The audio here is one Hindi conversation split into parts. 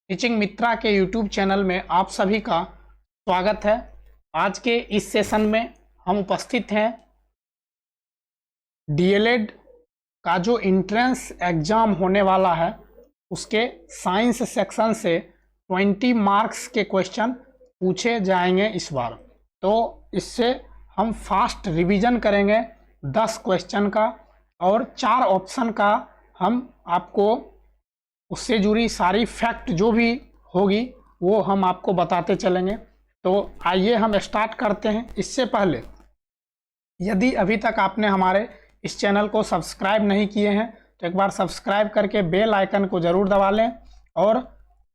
टीचिंग मित्रा के यूट्यूब चैनल में आप सभी का स्वागत है। आज के इस सेशन में हम उपस्थित हैं डीएलएड का जो एंट्रेंस एग्ज़ाम होने वाला है उसके साइंस सेक्शन से 20 मार्क्स के क्वेश्चन पूछे जाएंगे इस बार। तो इससे हम फास्ट रिवीजन करेंगे 10 क्वेश्चन का और 4 ऑप्शन का हम आपको उससे जुड़ी सारी फैक्ट जो भी होगी वो हम आपको बताते चलेंगे। तो आइए हम स्टार्ट करते हैं। इससे पहले यदि अभी तक आपने हमारे इस चैनल को सब्सक्राइब नहीं किए हैं तो एक बार सब्सक्राइब करके बेल आइकन को ज़रूर दबा लें और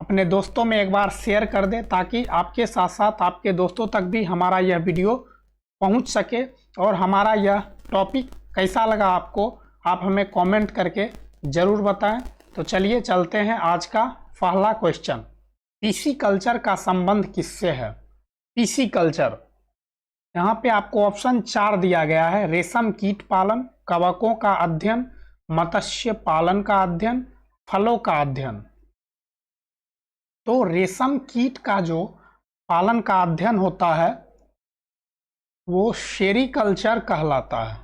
अपने दोस्तों में एक बार शेयर कर दें ताकि आपके साथ साथ आपके दोस्तों तक भी हमारा यह वीडियो पहुंच सके। और हमारा यह टॉपिक कैसा लगा आपको, आप हमें कमेंट करके ज़रूर बताएं। तो चलिए चलते हैं आज का पहला क्वेश्चन। पीसी कल्चर का संबंध किससे है? पीसी कल्चर, यहाँ पे आपको ऑप्शन 4 दिया गया है। रेशम कीट पालन, कवकों का अध्ययन, मत्स्य पालन का अध्ययन, फलों का अध्ययन। तो रेशम कीट का जो पालन का अध्ययन होता है वो सेरीकल्चर कहलाता है।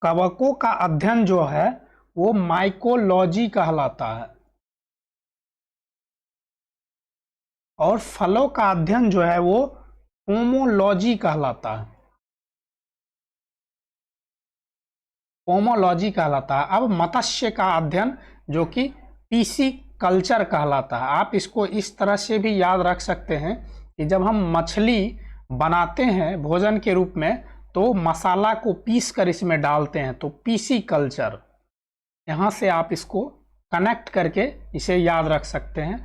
कवकों का अध्ययन जो है वो माइकोलॉजी कहलाता है और फलों का अध्ययन जो है वो पोमोलॉजी कहलाता है। पोमोलॉजी कहलाता है। अब मत्स्य का अध्ययन जो कि पीसी कल्चर कहलाता है। आप इसको इस तरह से भी याद रख सकते हैं कि जब हम मछली बनाते हैं भोजन के रूप में तो मसाला को पीस कर इसमें डालते हैं, तो पीसी कल्चर, यहाँ से आप इसको कनेक्ट करके इसे याद रख सकते हैं।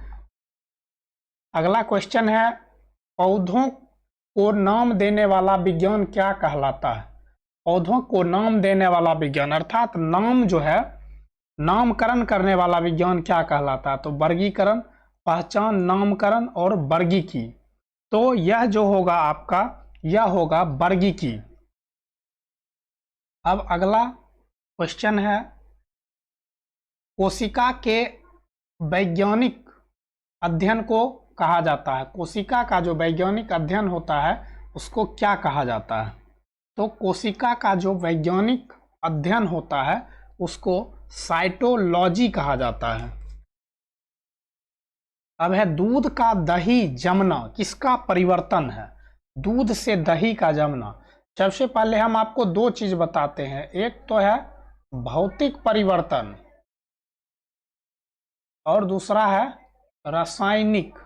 अगला क्वेश्चन है, पौधों को नाम देने वाला विज्ञान क्या कहलाता है? पौधों को नाम देने वाला विज्ञान अर्थात नाम जो है, नामकरण करने वाला विज्ञान क्या कहलाता है? तो वर्गीकरण, पहचान, नामकरण और वर्गीकी। तो यह जो होगा आपका, यह होगा वर्गीकी। अब अगला क्वेश्चन है, कोशिका के वैज्ञानिक अध्ययन को कहा जाता है। कोशिका का जो वैज्ञानिक अध्ययन होता है उसको क्या कहा जाता है? तो कोशिका का जो वैज्ञानिक अध्ययन होता है उसको साइटोलॉजी कहा जाता है। अब है दूध का दही जमना किसका परिवर्तन है? दूध से दही का जमना, सबसे पहले हम आपको दो चीज बताते हैं। एक तो है भौतिक परिवर्तन और दूसरा है रासायनिक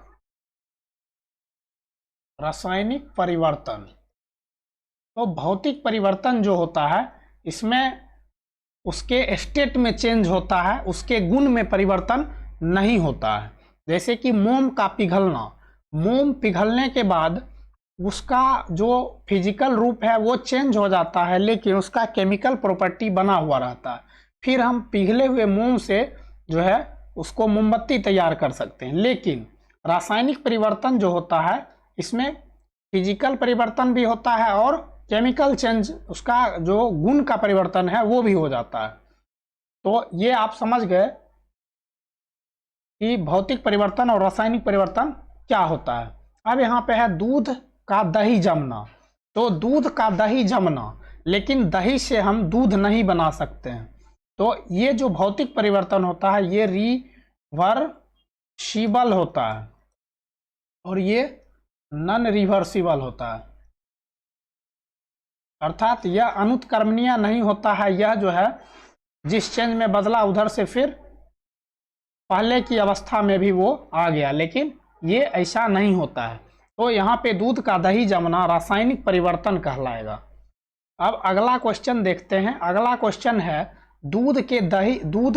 परिवर्तन। तो भौतिक परिवर्तन जो होता है इसमें उसके स्टेट में चेंज होता है, उसके गुण में परिवर्तन नहीं होता है। जैसे कि मोम का पिघलना, मोम पिघलने के बाद उसका जो फिजिकल रूप है वो चेंज हो जाता है लेकिन उसका केमिकल प्रॉपर्टी बना हुआ रहता है। फिर हम पिघले हुए मोम से जो है उसको मोमबत्ती तैयार कर सकते हैं। लेकिन रासायनिक परिवर्तन जो होता है इसमें फिजिकल परिवर्तन भी होता है और केमिकल चेंज, उसका जो गुण का परिवर्तन है वो भी हो जाता है। तो ये आप समझ गए कि भौतिक परिवर्तन और रासायनिक परिवर्तन क्या होता है। अब यहाँ पे है दूध का दही जमना। तो दूध का दही जमना, लेकिन दही से हम दूध नहीं बना सकते हैं। तो ये जो भौतिक परिवर्तन होता है ये रिवर्सिबल होता है और ये नॉन रिवर्सिबल होता है, अर्थात यह अनुत्क्रमणीय नहीं होता है। यह जो है जिस चेंज में बदला उधर से फिर पहले की अवस्था में भी वो आ गया, लेकिन ये ऐसा नहीं होता है। तो यहाँ पे दूध का दही जमना रासायनिक परिवर्तन कहलाएगा। अब अगला क्वेश्चन देखते हैं। अगला क्वेश्चन है, दूध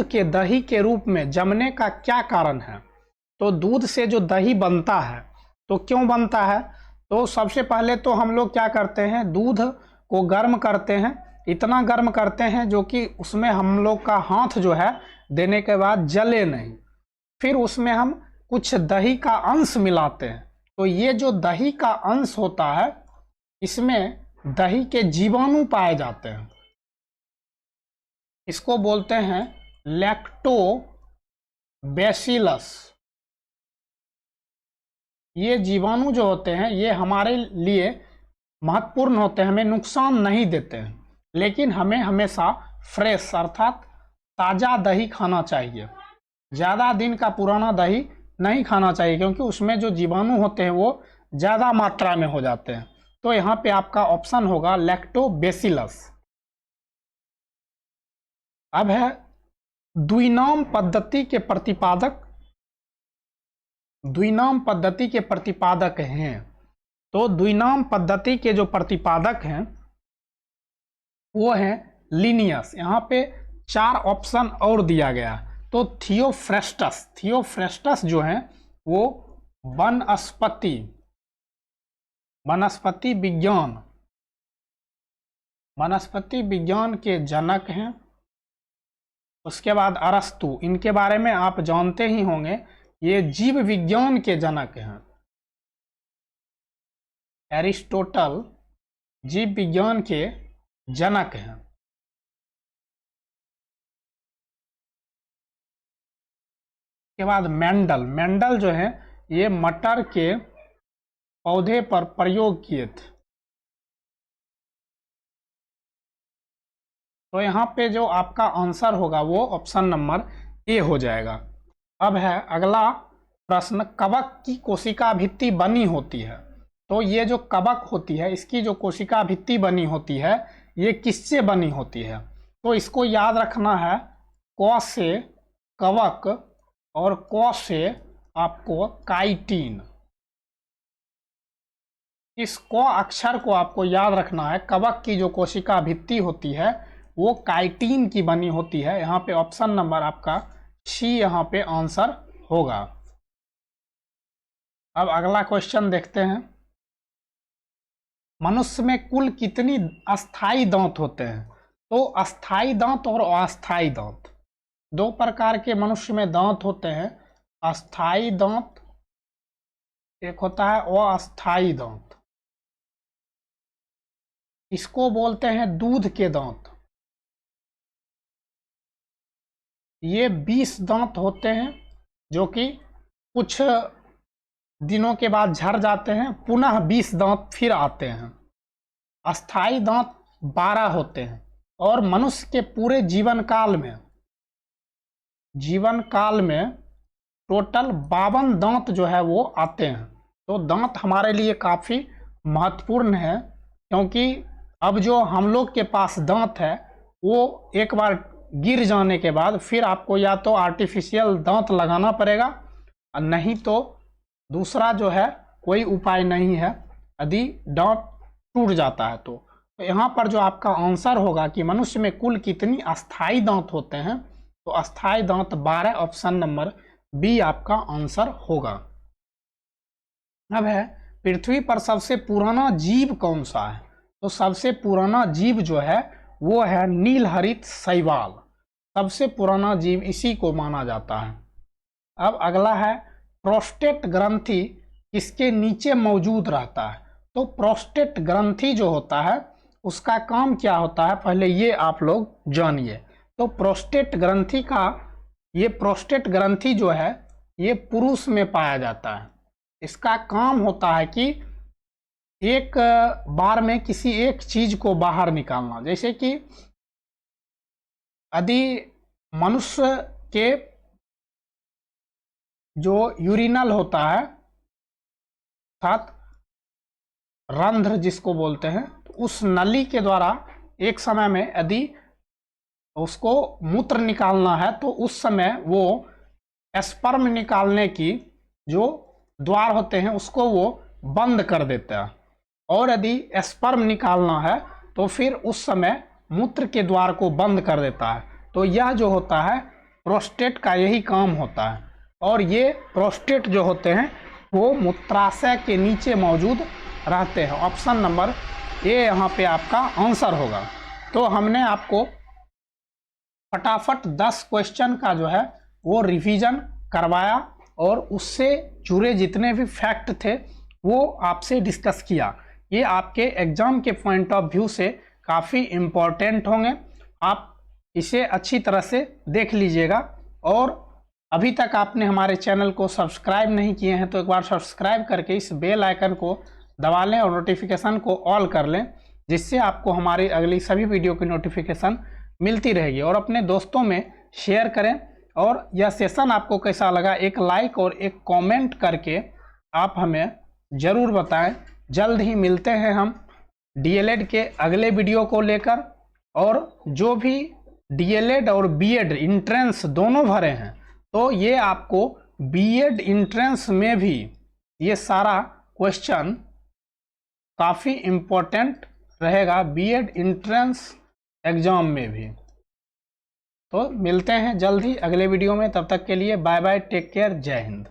के दही के रूप में जमने का क्या कारण है? तो दूध से जो दही बनता है तो क्यों बनता है? तो सबसे पहले तो हम लोग क्या करते हैं, दूध को गर्म करते हैं, इतना गर्म करते हैं जो कि उसमें हम लोग का हाथ जो है देने के बाद जले नहीं। फिर उसमें हम कुछ दही का अंश मिलाते हैं। तो ये जो दही का अंश होता है इसमें दही के जीवाणु पाए जाते हैं। इसको बोलते हैं लैक्टो बैसिलस। ये जीवाणु जो होते हैं ये हमारे लिए महत्वपूर्ण होते हैं, हमें नुकसान नहीं देते हैं, लेकिन हमें हमेशा फ्रेश अर्थात ताज़ा दही खाना चाहिए। ज़्यादा दिन का पुराना दही नहीं खाना चाहिए क्योंकि उसमें जो जीवाणु होते हैं वो ज़्यादा मात्रा में हो जाते हैं। तो यहाँ पे आपका ऑप्शन होगा लैक्टोबैसिलस। अब है द्विनाम पद्धति के प्रतिपादक। द्विनाम पद्धति के प्रतिपादक हैं, तो द्विनाम पद्धति के जो प्रतिपादक हैं वो हैं लिनियस। यहाँ पे 4 ऑप्शन और दिया गया। तो थियोफ्रेस्टस, थियोफ्रेस्टस जो हैं वो वनस्पति विज्ञान के जनक हैं। उसके बाद अरस्तु, इनके बारे में आप जानते ही होंगे, ये जीव विज्ञान के जनक हैं। एरिस्टोटल जीव विज्ञान के जनक हैं। के बाद मेंडल जो है ये मटर के पौधे पर प्रयोग किए थे। तो यहाँ पे जो आपका आंसर होगा वो ऑप्शन नंबर ए हो जाएगा। अब है अगला प्रश्न, कवक की कोशिका भित्ति बनी होती है। तो ये जो कवक होती है इसकी जो कोशिका भित्ति बनी होती है ये किससे बनी होती है? तो इसको याद रखना है, क से कवक और क से आपको काइटिन। इस क अक्षर को आपको याद रखना है। कवक की जो कोशिका भित्ति होती है वो काइटिन की बनी होती है। यहाँ पे ऑप्शन नंबर आपका सी यहाँ पे आंसर होगा। अब अगला क्वेश्चन देखते हैं, मनुष्य में कुल कितनी अस्थाई दांत होते हैं? तो अस्थाई दांत और अस्थाई दांत, 2 प्रकार के मनुष्य में दांत होते हैं। अस्थाई दांत एक होता है अस्थाई दांत, इसको बोलते हैं दूध के दांत। ये 20 दांत होते हैं जो कि कुछ दिनों के बाद झड़ जाते हैं, पुनः 20 दांत फिर आते हैं। अस्थाई दांत 12 होते हैं और मनुष्य के पूरे जीवन काल में टोटल 52 दांत जो है वो आते हैं। तो दांत हमारे लिए काफ़ी महत्वपूर्ण है क्योंकि अब जो हम लोग के पास दांत है वो एक बार गिर जाने के बाद फिर आपको या तो आर्टिफिशियल दांत लगाना पड़ेगा और नहीं तो दूसरा जो है कोई उपाय नहीं है यदि दांत टूट जाता है। तो यहाँ पर जो आपका आंसर होगा कि मनुष्य में कुल कितनी अस्थाई दांत होते हैं, तो अस्थाई दांत 12, ऑप्शन नंबर बी आपका आंसर होगा। अब है पृथ्वी पर सबसे पुराना जीव कौन सा है? तो सबसे पुराना जीव जो है वो है नीलहरित शैवाल। सबसे पुराना जीव इसी को माना जाता है। अब अगला है प्रोस्टेट ग्रंथि किसके नीचे मौजूद रहता है? तो प्रोस्टेट ग्रंथि जो होता है उसका काम क्या होता है पहले ये आप लोग जानिए। तो प्रोस्टेट ग्रंथि जो है ये पुरुष में पाया जाता है। इसका काम होता है कि एक बार में किसी एक चीज को बाहर निकालना। जैसे कि यदि मनुष्य के जो यूरिनल होता है अर्थात रंध्र जिसको बोलते हैं, तो उस नली के द्वारा एक समय में यदि उसको मूत्र निकालना है तो उस समय वो स्पर्म निकालने की जो द्वार होते हैं उसको वो बंद कर देता है, और यदि स्पर्म निकालना है तो फिर उस समय मूत्र के द्वार को बंद कर देता है। तो यह जो होता है प्रोस्टेट का यही काम होता है, और ये प्रोस्टेट जो होते हैं वो मूत्राशय के नीचे मौजूद रहते हैं। ऑप्शन नंबर ए यहाँ पे आपका आंसर होगा। तो हमने आपको फटाफट 10 क्वेश्चन का जो है वो रिवीजन करवाया और उससे जुड़े जितने भी फैक्ट थे वो आपसे डिस्कस किया। ये आपके एग्जाम के पॉइंट ऑफ व्यू से काफ़ी इम्पोर्टेंट होंगे। आप इसे अच्छी तरह से देख लीजिएगा और अभी तक आपने हमारे चैनल को सब्सक्राइब नहीं किए हैं तो एक बार सब्सक्राइब करके इस बेल आइकन को दबा लें और नोटिफिकेशन को ऑल कर लें, जिससे आपको हमारी अगली सभी वीडियो की नोटिफिकेशन मिलती रहेगी। और अपने दोस्तों में शेयर करें। और यह सेशन आपको कैसा लगा एक लाइक और एक कमेंट करके आप हमें ज़रूर बताएं। जल्द ही मिलते हैं हम डीएलएड के अगले वीडियो को लेकर। और जो भी डीएलएड और बीएड इंट्रेंस दोनों भरे हैं तो ये आपको बीएड इंट्रेंस में भी ये सारा क्वेश्चन काफ़ी इम्पोर्टेंट रहेगा, बीएड इंट्रेंस एग्ज़ाम में भी। तो मिलते हैं जल्द ही अगले वीडियो में, तब तक के लिए बाय बाय, टेक केयर, जय हिंद।